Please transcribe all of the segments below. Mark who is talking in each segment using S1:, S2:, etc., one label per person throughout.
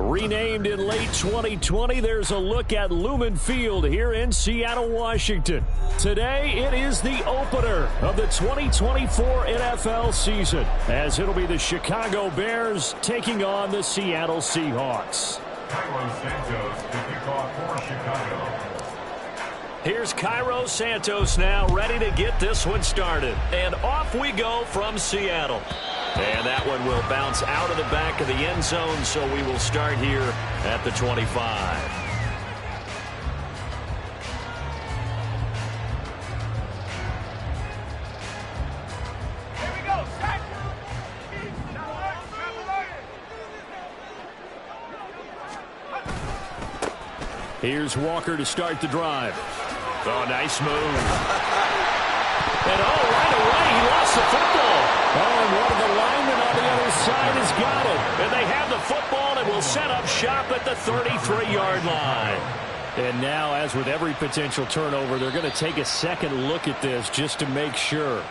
S1: Renamed in late 2020, there's a look at Lumen Field here in Seattle, Washington. Today, it is the opener of the 2024 NFL season, as it'll be the Chicago Bears taking on the Seattle Seahawks. Here's Cairo Santos now, ready to get this one started. And off we go from Seattle. And that one will bounce out of the back of the end zone, so we will start here at the 25.
S2: Here we go, set.
S1: Here's Walker to start the drive. Oh, nice move. And right away, he lost the football. Oh, and one of the linemen on the other side has got it. And they have the football and will set up shop at the 33-yard line. And now, as with every potential turnover, they're going to take a second look at this just to make sure.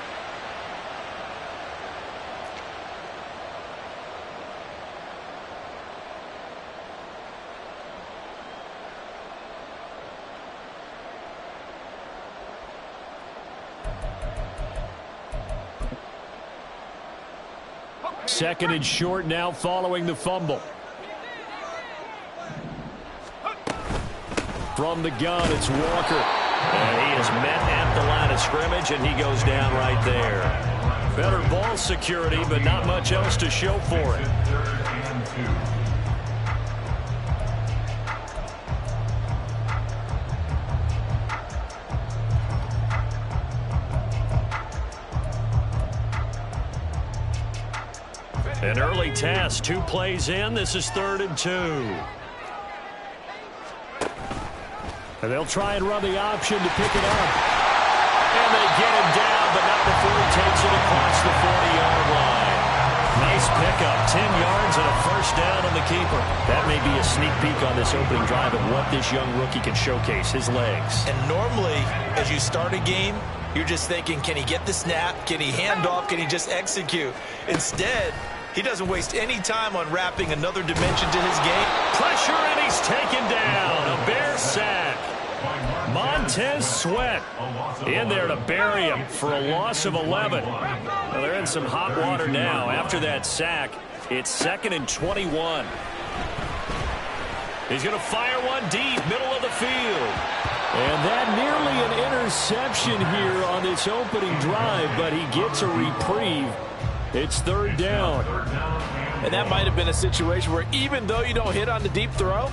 S1: Second and short now following the fumble. From the gun, it's Walker. And he is met at the line of scrimmage, and he goes down right there. Better ball security, but not much else to show for it. An early test, 2 plays in. This is 3rd and 2. And they'll try and run the option to pick it up. And they get him down, but not before he takes it across the 40-yard line. Nice pickup, 10 yards and a first down on the keeper. That may be a sneak peek on this opening drive of what this young rookie can showcase, his legs.
S3: And normally, as you start a game, you're just thinking, can he get the snap? Can he hand off? Can he just execute? Instead, he doesn't waste any time on wrapping another dimension to his game.
S1: Pressure, and he's taken down. A Bear sack. Montez Sweat in there to bury him for a loss of 11. Well, they're in some hot water now. After that sack, it's 2nd and 21. He's going to fire one deep, middle of the field. And that nearly an interception here on this opening drive, but he gets a reprieve. It's 3rd down.
S4: And that might have been a situation where even though you don't hit on the deep throw,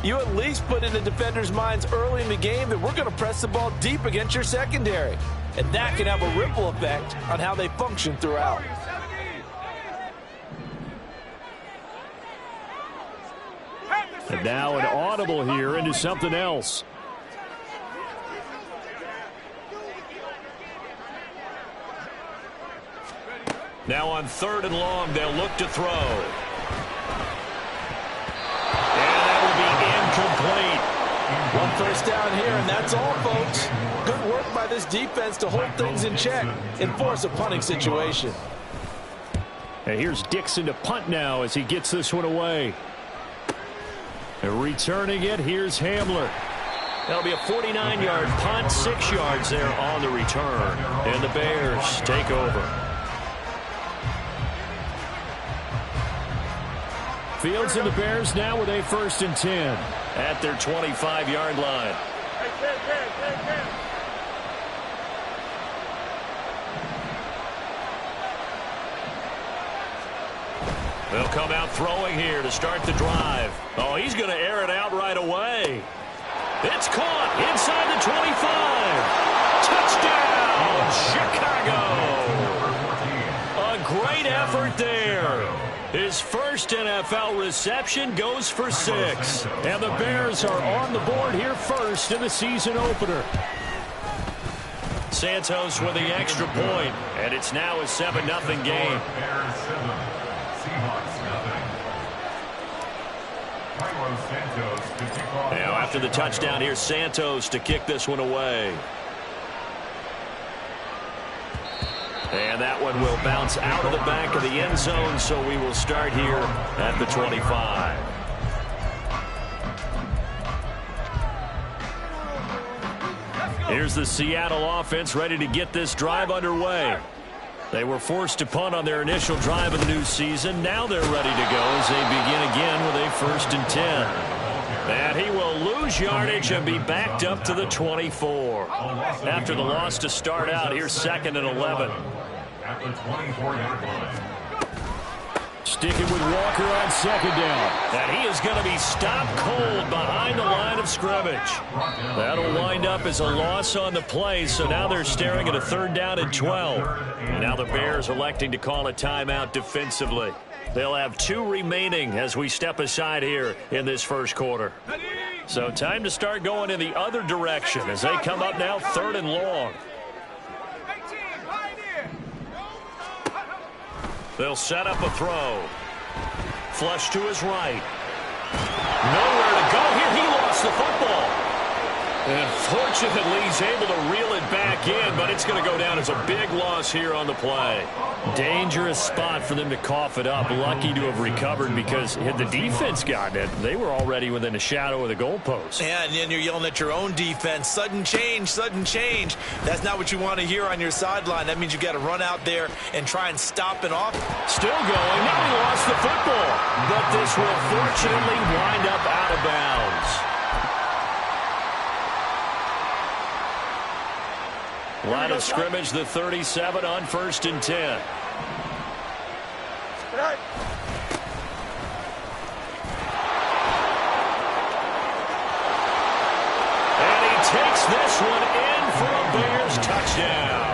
S4: you at least put in the defender's minds early in the game that we're going to press the ball deep against your secondary. And that can have a ripple effect on how they function throughout.
S1: And now an audible here into something else. Now on 3rd and long, they'll look to throw. And that will be incomplete.
S4: One first down here, and that's all, folks. Good work by this defense to hold things in check and force a punting situation.
S1: And here's Dixon to punt now as he gets this one away. And returning it, here's Hamler. That'll be a 49-yard punt, 6 yards there on the return. And the Bears take over. Fields and the Bears now with a 1st and 10 at their 25-yard line. They'll come out throwing here to start the drive. Oh, he's going to air it out right away. It's caught inside the 25. Touchdown, Chicago. A great effort there. His first NFL reception goes for 6. And the Bears are on the board here first in the season opener. Santos with the extra point, and it's now a 7-0 game. Now after the touchdown, here's Santos to kick this one away. And that one will bounce out of the back of the end zone, so we will start here at the 25. Here's the Seattle offense ready to get this drive underway. They were forced to punt on their initial drive of the new season. Now they're ready to go as they begin again with a 1st and 10. And he will lose yardage and be backed up to the 24. After the loss to start out, here's 2nd and 11.
S2: At the 24-yard line.
S1: Sticking with Walker on 2nd down. And he is going to be stopped cold behind the line of scrimmage. That'll wind up as a loss on the play, so now they're staring at a 3rd down and 12. Now the Bears electing to call a timeout defensively. They'll have 2 remaining as we step aside here in this first quarter. So time to start going in the other direction as they come up now 3rd and long. They'll set up a throw. Flush to his right. Nowhere to go here. He lost the football. And fortunately, he's able to reel it back in, but it's going to go down as a big loss here on the play. Dangerous spot for them to cough it up. Lucky to have recovered because had the defense gotten it, they were already within a shadow of the goalpost.
S3: Yeah, and then you're yelling at your own defense. Sudden change, sudden change. That's not what you want to hear on your sideline. That means you got to run out there and try and stop it off.
S1: Still going. Now he lost the football. But this will fortunately wind up out of bounds. Line of scrimmage, the 37 on 1st and 10. And he takes this one in for a Bears touchdown.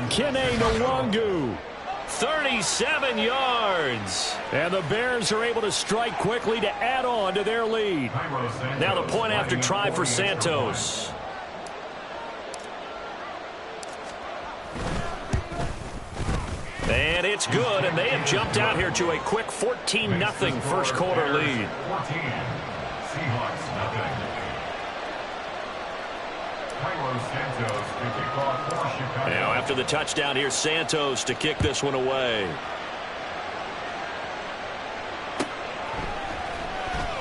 S1: Kene Nwangu, 37 yards. And the Bears are able to strike quickly to add on to their lead. Now the point after try for Santos. And it's good, and they have jumped out here to a quick 14-0 first quarter lead.
S2: 14. Seahawks nothing. Santos to kick off for Chicago.
S1: Now after the touchdown, here's Santos to kick this one away.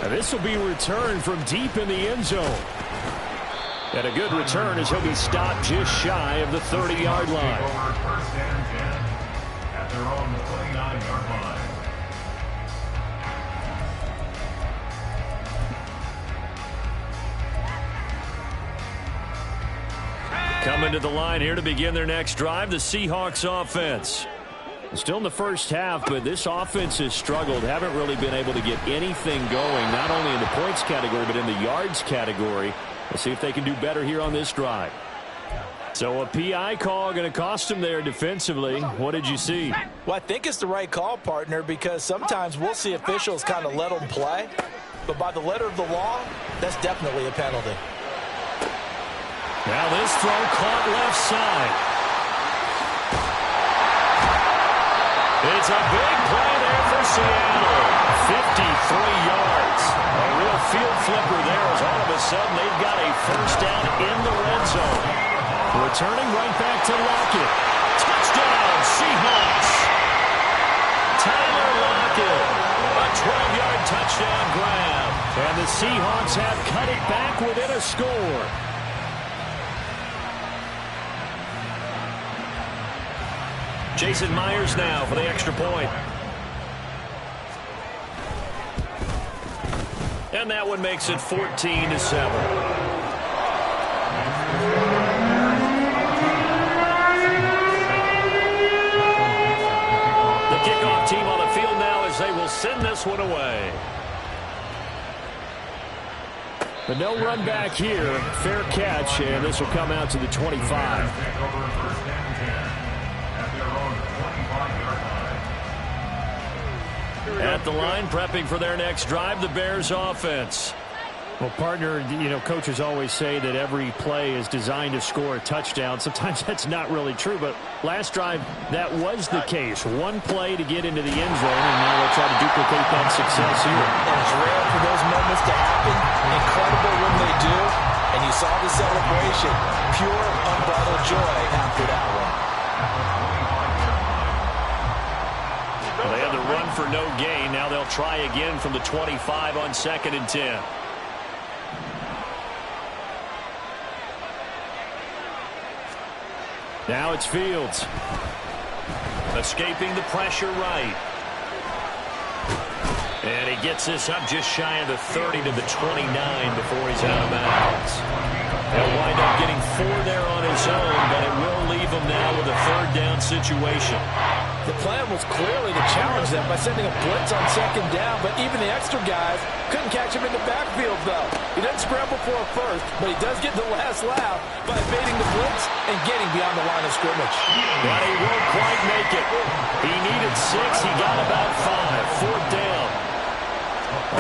S1: Now this will be returned from deep in the end zone. And a good return as he'll be stopped just shy of the 30-yard line.
S2: First and 10 at their own 29-yard line.
S1: Coming to the line here to begin their next drive, the Seahawks offense. Still in the first half, but this offense has struggled. Haven't really been able to get anything going, not only in the points category, but in the yards category. Let's see if they can do better here on this drive. So a PI call going to cost them there defensively. What did you see?
S4: Well, I think it's the right call, partner, because sometimes we'll see officials kind of let them play. But by the letter of the law, that's definitely a penalty.
S1: Now this throw caught left side. It's a big play there for Seattle. 53 yards. A real field flipper there as all of a sudden they've got a first down in the red zone. Returning right back to Lockett. Touchdown, Seahawks. Tyler Lockett. A 12-yard touchdown grab. And the Seahawks have cut it back within a score. Jason Myers now for the extra point. And that one makes it 14-7. The kickoff team on the field now as they will send this one away. But no run back here. Fair catch, and this will come out to the 25. At the line, prepping for their next drive, the Bears offense. Well, partner, you know, coaches always say that every play is designed to score a touchdown. Sometimes that's not really true, but last drive, that was the case. One play to get into the end zone, and now they'll try to duplicate that success here.
S4: And it's rare for those moments to happen. Incredible when they do. And you saw the celebration. Pure, unbridled joy after that one.
S1: Well, they had the run for no gain. Now they'll try again from the 25 on 2nd and 10. Now it's Fields. Escaping the pressure right. And he gets this up just shy of the 30 to the 29 before he's out of bounds. He'll wind up getting 4 there on his own, but it will leave him now with a 3rd down situation.
S4: The plan was clearly to challenge them by sending a blitz on 2nd down, but even the extra guys couldn't catch him in the backfield, though. He doesn't scramble for a first, but he does get the last laugh by evading the blitz and getting beyond the line of scrimmage.
S1: But he won't quite make it. He needed 6. He got about 5. 4th down.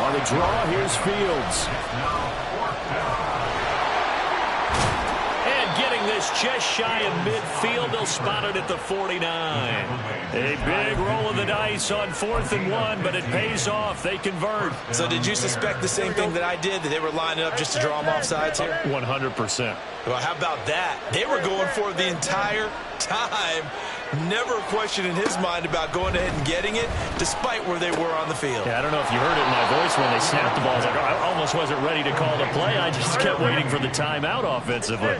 S1: On the draw, here's Fields. And getting this just shy of midfield, they'll spot it at the 49. A big roll of the dice on 4th and 1, but it pays off. They convert.
S3: So did you suspect the same thing that I did, that they were lining up just to draw them off sides here?
S1: 100%.
S3: Well, how about that? They were going for it the entire time. Never a question in his mind about going ahead and getting it, despite where they were on the field.
S1: Yeah, I don't know if you heard it in my voice when they snapped the ball. I was like, I almost wasn't ready to call the play. I just kept waiting for the timeout offensively.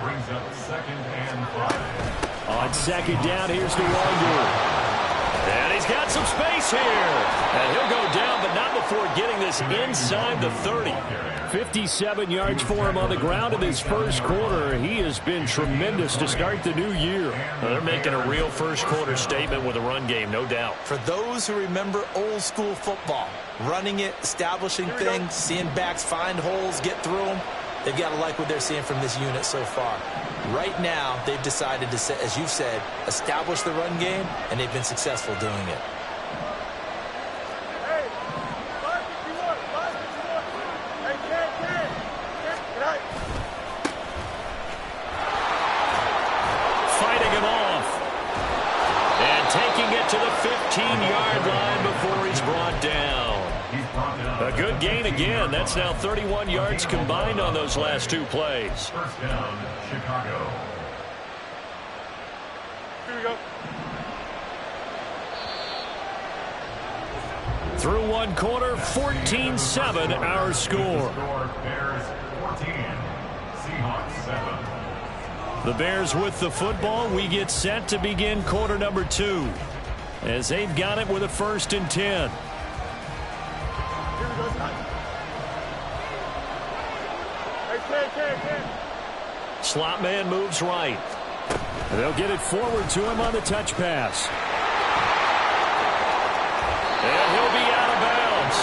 S2: Brings up 2nd and 5.
S1: On 2nd down, here's DeWander. And he's got some space here. And he'll go down, but not before getting this inside the 30. 57 yards for him on the ground in his first quarter. He has been tremendous to start the new year. Well, they're making a real first-quarter statement with a run game, no doubt.
S3: For those who remember old-school football, running it, establishing things, seeing backs find holes, get through them, they've got to like what they're seeing from this unit so far. Right now, they've decided to, as you've said, establish the run game, and they've been successful doing it.
S1: Fighting him off. And taking it to the 15-yard line before he's brought down. A good gain again. That's now 31 yards combined on those last 2 plays.
S2: First down, Chicago.
S5: Here we go.
S1: Through 1 quarter, 14-7 our score.
S2: Bears 14, Seahawks 7.
S1: The Bears with the football. We get set to begin quarter number 2 as they've got it with a 1st and 10. Slot man moves right. They'll get it forward to him on the touch pass. And he'll be out of bounds.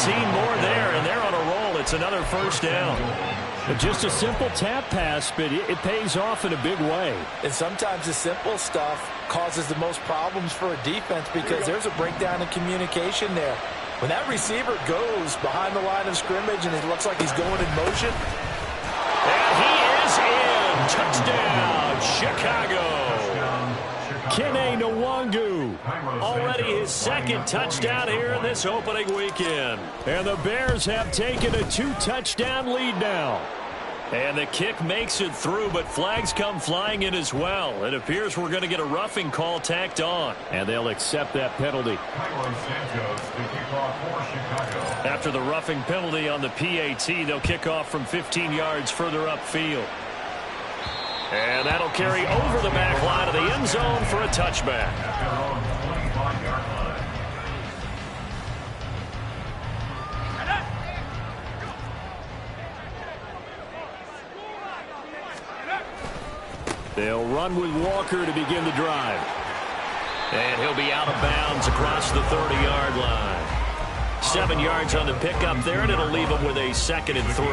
S1: 15 more there, and they're on a roll. It's another 1st down. Just a simple tap pass, but it pays off in a big way.
S4: And sometimes the simple stuff causes the most problems for a defense because there's a breakdown in communication there. When that receiver goes behind the line of scrimmage and it looks like he's going in motion.
S1: And he is in. Touchdown, Chicago. Kene Nwangu, already his 2nd touchdown here in this opening weekend. And the Bears have taken a 2-touchdown lead now. And the kick makes it through, but flags come flying in as well. It appears we're going to get a roughing call tacked on. And they'll accept that penalty. After the roughing penalty on the PAT, they'll kick off from 15 yards further upfield. And that'll carry over the back line of the end zone for a touchback. They'll run with Walker to begin the drive. And he'll be out of bounds across the 30-yard line. 7 yards on the pickup there, and it'll leave him with a 2nd and 3.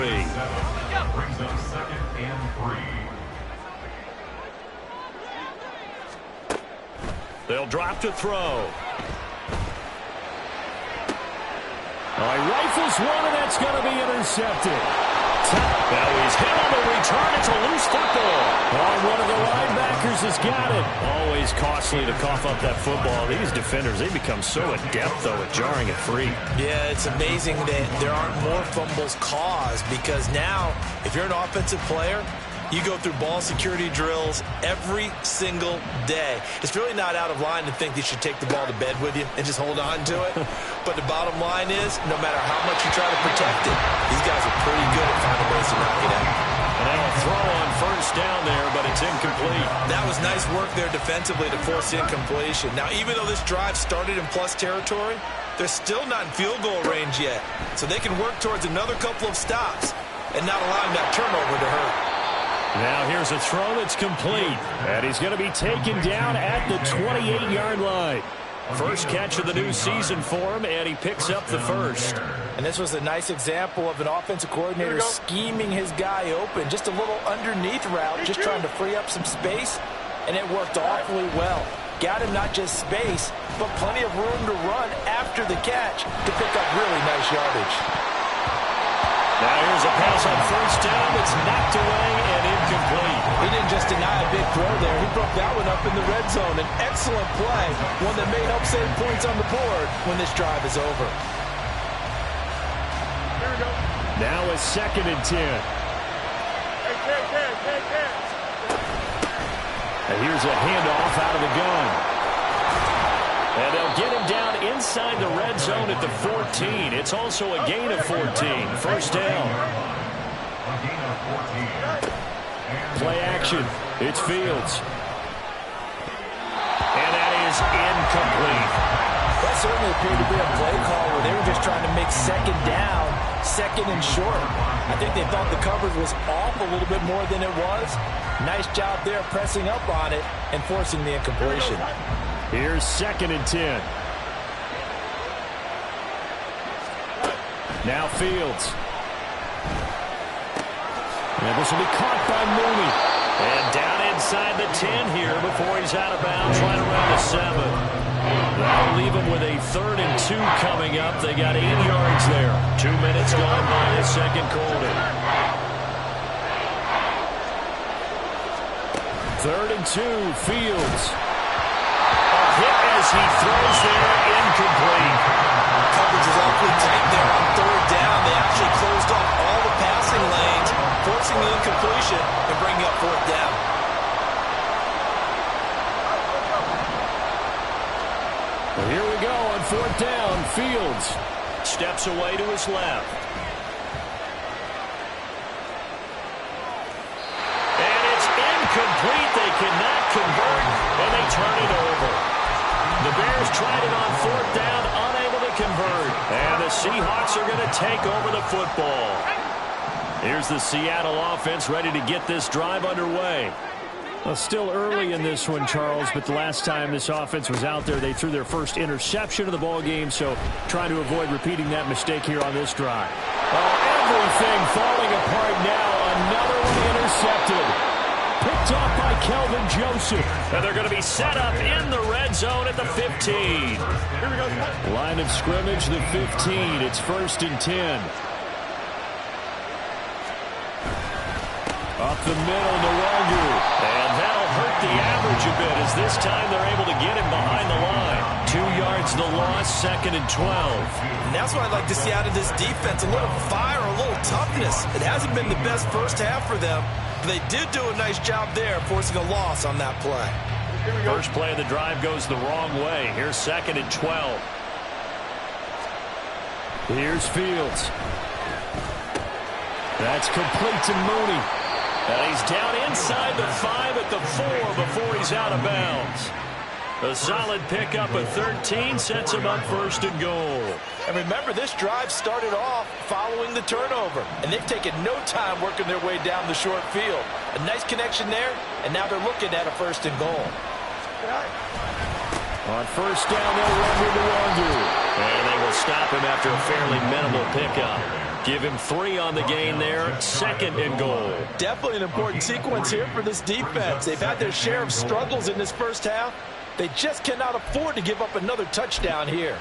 S2: Brings up 2nd and 3.
S1: They'll drop to throw. He rifles one, and that's going to be intercepted. Now he's hit on the return. It's a loose football. One of the linebackers has got it. Always costly to cough up that football. These defenders, they become so adept, though, at jarring it free.
S3: Yeah, it's amazing that there aren't more fumbles caused because now, if you're an offensive player, You go through ball security drills every single day. It's really not out of line to think you should take the ball to bed with you and just hold on to it. But the bottom line is, no matter how much you try to protect it, these guys are pretty good at finding ways to knock it out.
S1: And they'll throw on first down there, but it's incomplete.
S3: That was nice work there defensively to force incompletion. Now, even though this drive started in plus territory, they're still not in field goal range yet. So they can work towards another couple of stops and not allowing that turnover to hurt.
S1: Now here's a throw that's complete. And he's going to be taken down at the 28-yard line. First catch of the new season for him, and he picks up the first.
S4: And this was a nice example of an offensive coordinator scheming his guy open. Just a little underneath route, just trying to free up some space, and it worked awfully well. Got him not just space, but plenty of room to run after the catch to pick up really nice yardage.
S1: Now here's a pass on first down. It's knocked away and incomplete.
S4: He didn't just deny a big throw there. He broke that one up in the red zone. An excellent play, one that may help save points on the board when this drive is over.
S2: Here we go.
S1: Now a 2nd and 10. And here's a handoff out of the gun. And they'll get him down inside the red zone at the 14. It's also a gain of 14. First down. Play action. It's Fields. And that is incomplete.
S4: That certainly appeared to be a play call where they were just trying to make second down, second and short. I think they thought the coverage was off a little bit more than it was. Nice job there pressing up on it and forcing the incompletion.
S1: Here's 2nd and 10. Now Fields. And this will be caught by Mooney. And down inside the 10 here before he's out of bounds right around the 7. That'll leave him with a 3rd and 2 coming up. They got 8 yards there. 2 minutes gone by the second quarter. 3rd and 2, Fields. A hit as he throws there, incomplete.
S3: Coverage is awfully tight there on 3rd down. They actually closed off all the passing lanes, forcing the incompletion and bringing up 4th down.
S1: Well, here we go on 4th down. Fields steps away to his left. And it's incomplete. They cannot convert, and they turn it over. The Bears tried it on 4th down, unable to convert. And the Seahawks are going to take over the football. Here's the Seattle offense ready to get this drive underway. Well, still early in this one, Charles, but the last time this offense was out there, they threw their first interception of the ball game, so trying to avoid repeating that mistake here on this drive. Oh, everything falling apart now. Another one intercepted. Picked off by Kelvin Joseph. And they're going to be set up in the red zone at the 15. Line of scrimmage, the 15. It's 1st and 10. Up the middle, Nwangu. And that'll hurt the average a bit as this time they're able to get him behind the line. 2 yards the loss, 2nd and 12.
S3: And that's what I'd like to see out of this defense. A little fire, a little toughness. It hasn't been the best first half for them, but they did do a nice job there forcing a loss on that play.
S1: First play of the drive goes the wrong way. Here's 2nd and 12. Here's Fields. That's complete to Mooney. And he's down inside the 5 at the 4 before he's out of bounds. A solid pickup of 13 sets him up 1st and goal.
S4: And remember, this drive started off following the turnover, and they've taken no time working their way down the short field. A nice connection there, and now they're looking at a 1st and goal.
S1: On 1st down, they'll run with Nwangu. And they will stop him after a fairly minimal pickup. Give him 3 on the gain there, 2nd and goal.
S4: Definitely an important sequence here for this defense. They've had their share of struggles in this first half. They just cannot afford to give up another touchdown here.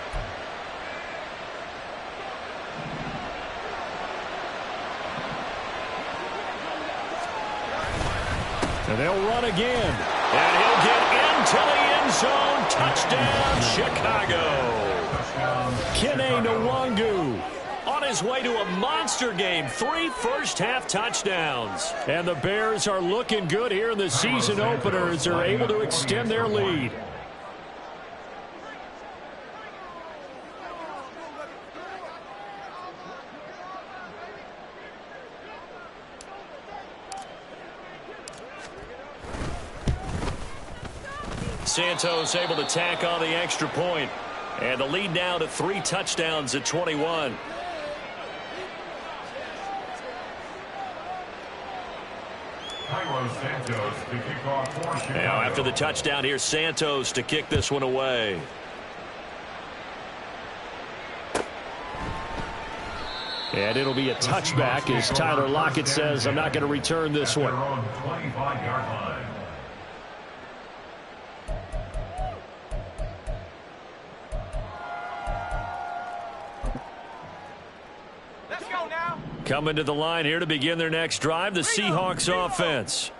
S1: And they'll run again. And he'll get into the end zone. Touchdown, Chicago. Kene Nwangu on his way to a monster game. 3 first-half touchdowns. And the Bears are looking good here in the season openers. They're able to extend their lead. Santos able to tack on the extra point. And the lead now to 3 touchdowns at 21.
S2: Santos to kick off for Chicago.
S1: Now after the touchdown, here's Santos to kick this one away. And it'll be a touchback as Tyler Lockett says, I'm not going to return this one.
S2: 25-yard line.
S1: Coming to the line here to begin their next drive, the Seahawks offense.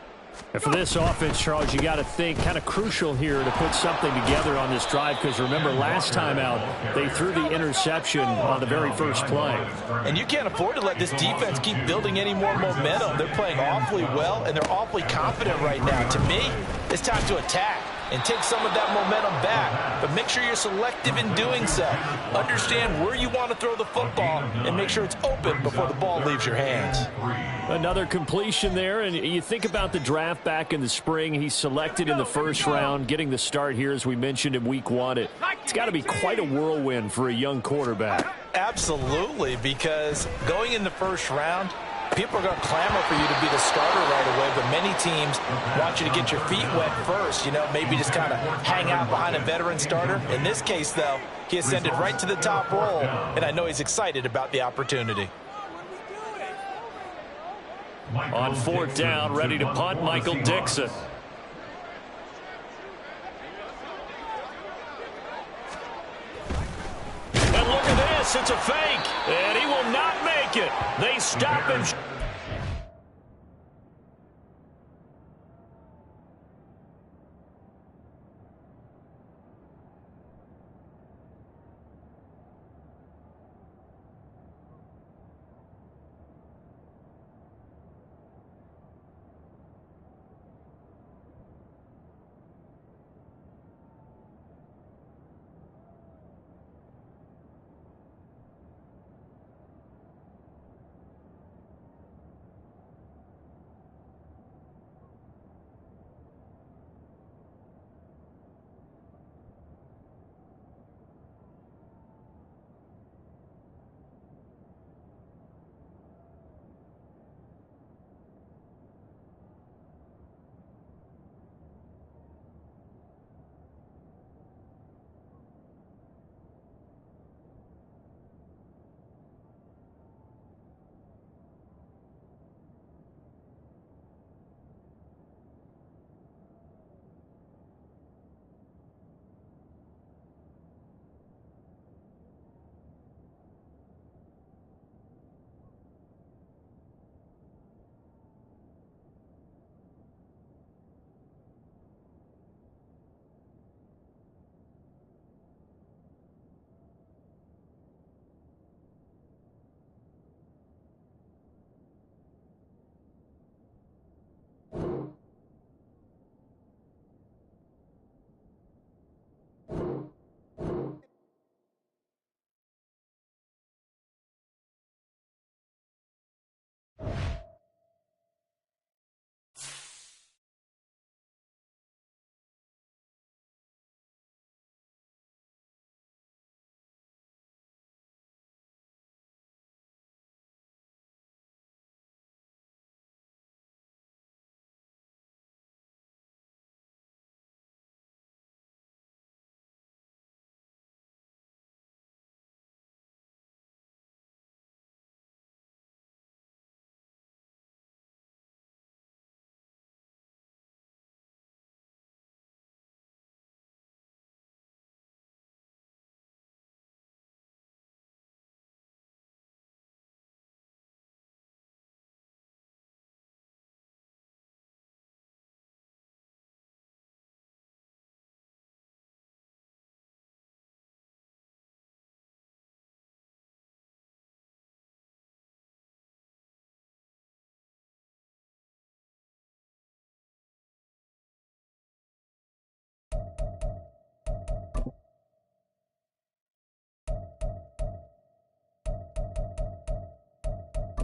S1: And for this offense, Charles, you got to think kind of crucial here to put something together on this drive because remember last time out they threw the interception on the very first play.
S4: And you can't afford to let this defense keep building any more momentum. They're playing awfully well and they're awfully confident right now. To me, it's time to attack and take some of that momentum back. But make sure you're selective in doing so. Understand where you want to throw the football and make sure it's open before the ball leaves your hands.
S1: Another completion there, and you think about the draft back in the spring. He's selected in the first round, getting the start here, as we mentioned in week 1. It's got to be quite a whirlwind for a young quarterback.
S4: Absolutely, because going in the first round, people are going to clamor for you to be the starter right away, but many teams want you to get your feet wet first, maybe just kind of hang out behind a veteran starter. In this case, though, he ascended right to the top role, and I know he's excited about the opportunity.
S1: On 4th down, ready to punt, Michael Dixon. And look at this, it's a fake, and he will not make it. They stop him.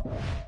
S1: go.